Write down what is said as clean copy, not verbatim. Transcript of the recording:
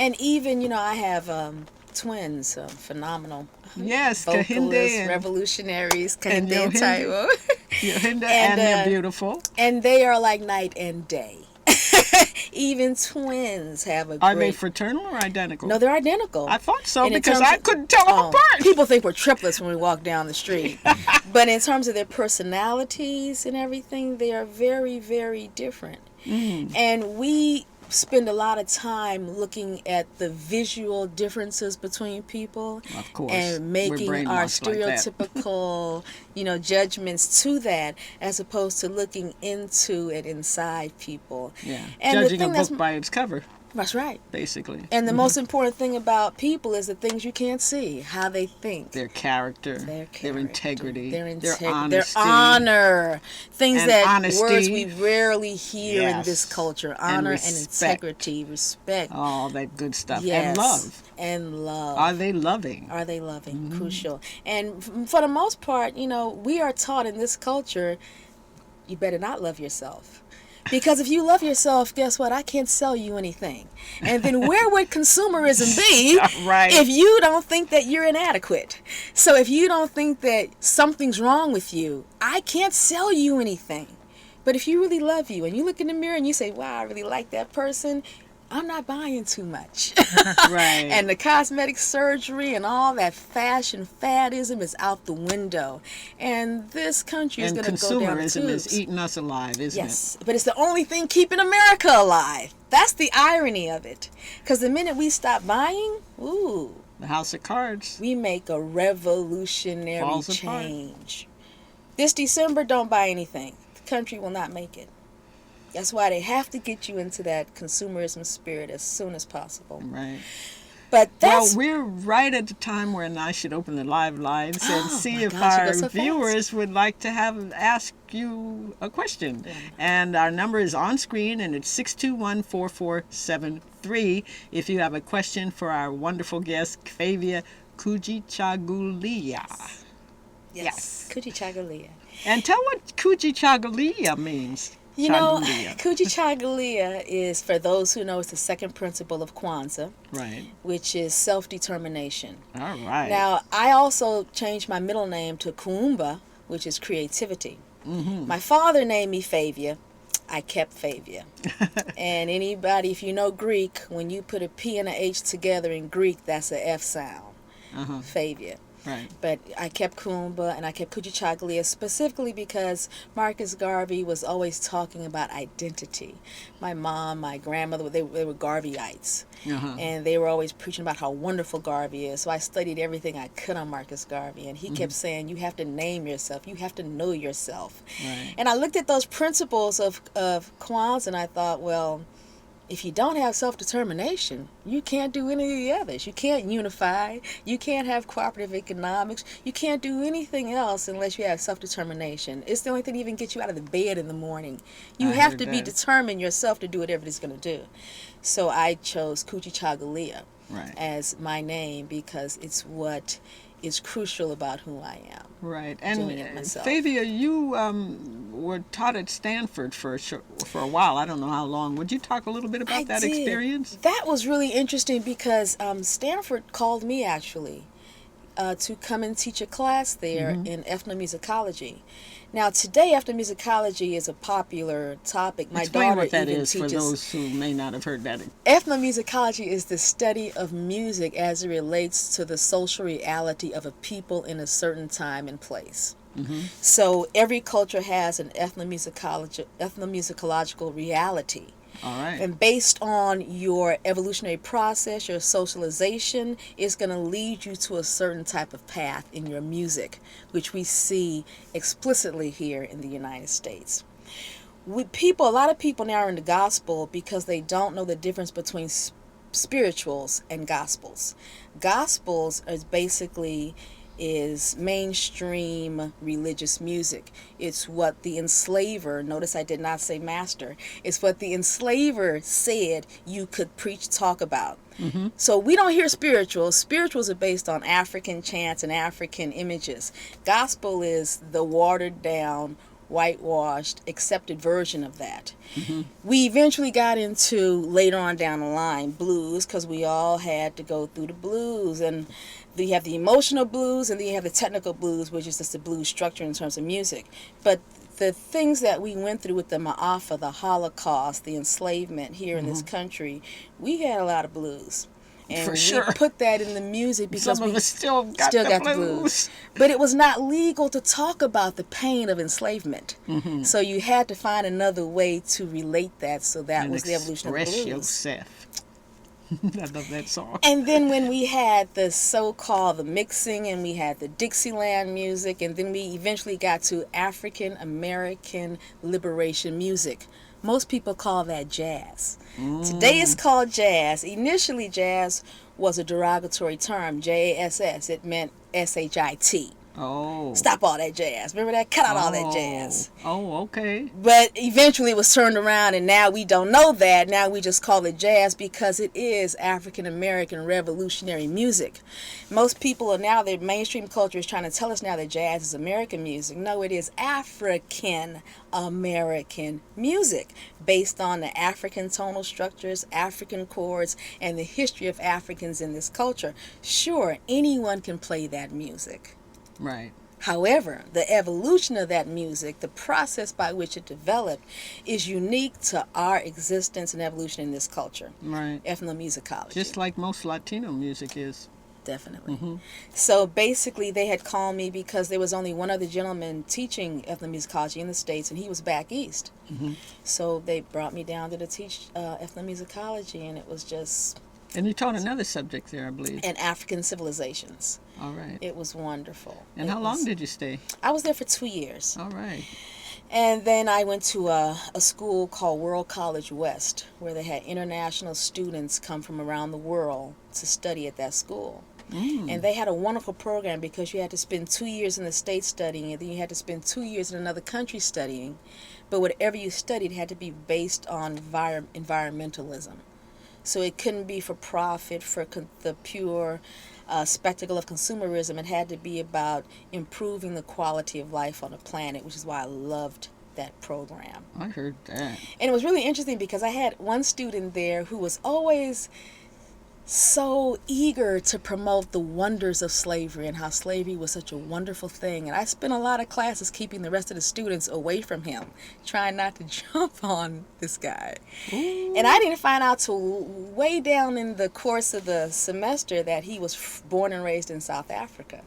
And even, I have twins, phenomenal Yes, Kahinde vocalists, revolutionaries, and Kahinde and Taiwo. Yohinda, and they're beautiful. And they are like night and day. Even twins have a Are they fraternal or identical? No, they're identical. I thought so, and because I couldn't tell them apart. People think we're triplets when we walk down the street. But in terms of their personalities and everything, they are very, very different. And we spend a lot of time looking at the visual differences between people, of course, and making our stereotypical, judgments to that, as opposed to looking into and inside people. Yeah, and judging a book by its cover. That's right. Basically. And the most important thing about people is the things you can't see, how they think. Their character. Their integrity. Their honesty. Their honor. Things and that honesty. Words we rarely hear in this culture. Honor and integrity, respect. All that good stuff. Yes. And love. And love. Are they loving? Are they loving? Crucial. And for the most part, we are taught in this culture, you better not love yourself. Because if you love yourself, guess what? I can't sell you anything. And then where would consumerism be if you don't think that you're inadequate? So if you don't think that something's wrong with you, I can't sell you anything. But if you really love you and you look in the mirror and you say, wow, I really like that person, I'm not buying too much. Right. And the cosmetic surgery and all that fashion faddism is out the window. And this country is going to go down the tubes. And consumerism is eating us alive, isn't it? Yes, but it's the only thing keeping America alive. That's the irony of it. Because the minute we stop buying, the house of cards. We make a revolutionary change. This December, don't buy anything. The country will not make it. That's why they have to get you into that consumerism spirit as soon as possible. Right. But that's... Well, we're right at the time when I should open the live lines and see if our viewers would like to ask you a question. Yeah. And our number is on screen, and it's 621-4473. If you have a question for our wonderful guest, Phavia Kujichagulia. Yes. Kujichagulia. And tell what Kujichagulia means. Kujichagulia is, for those who know, it's the second principle of Kwanzaa, right? Which is self-determination. All right. Now, I also changed my middle name to Kuumba, which is creativity. My father named me Phavia. I kept Phavia. And anybody, if you know Greek, when you put a P and a H together in Greek, that's a F sound. Phavia. Right. But I kept Kuumba and I kept Kujichagulia specifically because Marcus Garvey was always talking about identity. My mom, my grandmother, they were Garveyites. And they were always preaching about how wonderful Garvey is. So I studied everything I could on Marcus Garvey. And he kept saying, you have to name yourself. You have to know yourself. Right. And I looked at those principles of Kwanzaa and I thought, well, if you don't have self-determination, you can't do any of the others. You can't unify. You can't have cooperative economics. You can't do anything else unless you have self-determination. It's the only thing that even gets you out of the bed in the morning. You have to be determined yourself to do whatever it's going to do. So I chose Kujichagulia as my name because it's what is crucial about who I am. Right. And Phavia, you were taught at Stanford for a while. I don't know how long. Would you talk a little bit about that experience? That was really interesting because Stanford called me actually to come and teach a class there in ethnomusicology. Now, today, ethnomusicology is a popular topic. My Explain daughter what that even is teaches. for those who may not have heard that. Ethnomusicology is the study of music as it relates to the social reality of a people in a certain time and place. So every culture has an ethnomusicological reality. All right. And based on your evolutionary process, your socialization is going to lead you to a certain type of path in your music, which we see explicitly here in the United States. A lot of people now are in the gospel because they don't know the difference between spirituals and gospels. Gospels is mainstream religious music. It's what the enslaver, notice I did not say master, it's what the enslaver said you could preach, talk about. So we don't hear spirituals. Spirituals are based on African chants and African images. Gospel is the watered down whitewashed, accepted version of that. We eventually got into, later on down the line, blues, because we all had to go through the blues. And you have the emotional blues, and then you have the technical blues, which is just the blues structure in terms of music. But the things that we went through with the Ma'afa, the Holocaust, the enslavement here in this country, we had a lot of blues. And For sure. we put that in the music because Some of we us still got the blues. But it was not legal to talk about the pain of enslavement. So you had to find another way to relate that. So that was the evolution of the blues. Yourself. I love that song. And then when we had the so-called the mixing, and we had the Dixieland music, and then we eventually got to African American liberation music. Most people call that jazz. Today it's called jazz. Initially, jazz was a derogatory term, J-A-S-S. It meant S-H-I-T. Oh. Stop all that jazz. Remember that? Cut out all that jazz. Oh, okay. But eventually it was turned around, and now we don't know that. Now we just call it jazz because it is African American revolutionary music. Most people are now, their mainstream culture is trying to tell us now that jazz is American music. No, it is African American music based on the African tonal structures, African chords, and the history of Africans in this culture. Sure, anyone can play that music. Right. However, the evolution of that music, the process by which it developed, is unique to our existence and evolution in this culture. Right. Ethnomusicology. Just like most Latino music is. Definitely. So basically, they had called me because there was only one other gentleman teaching ethnomusicology in the States, and he was back east. So they brought me down to teach ethnomusicology, and it was just... And you taught another subject there, I believe. And African civilizations. All right. It was wonderful. And how long did you stay? I was there for 2 years. All right. And then I went to a school called World College West, where they had international students come from around the world to study at that school. And they had a wonderful program because you had to spend 2 years in the States studying, and then you had to spend 2 years in another country studying. But whatever you studied had to be based on environmentalism. So it couldn't be for profit, for the pure spectacle of consumerism. It had to be about improving the quality of life on the planet, which is why I loved that program. I heard that. And it was really interesting because I had one student there who was always so eager to promote the wonders of slavery and how slavery was such a wonderful thing. And I spent a lot of classes keeping the rest of the students away from him, trying not to jump on this guy. Ooh. And I didn't find out till way down in the course of the semester that he was born and raised in South Africa.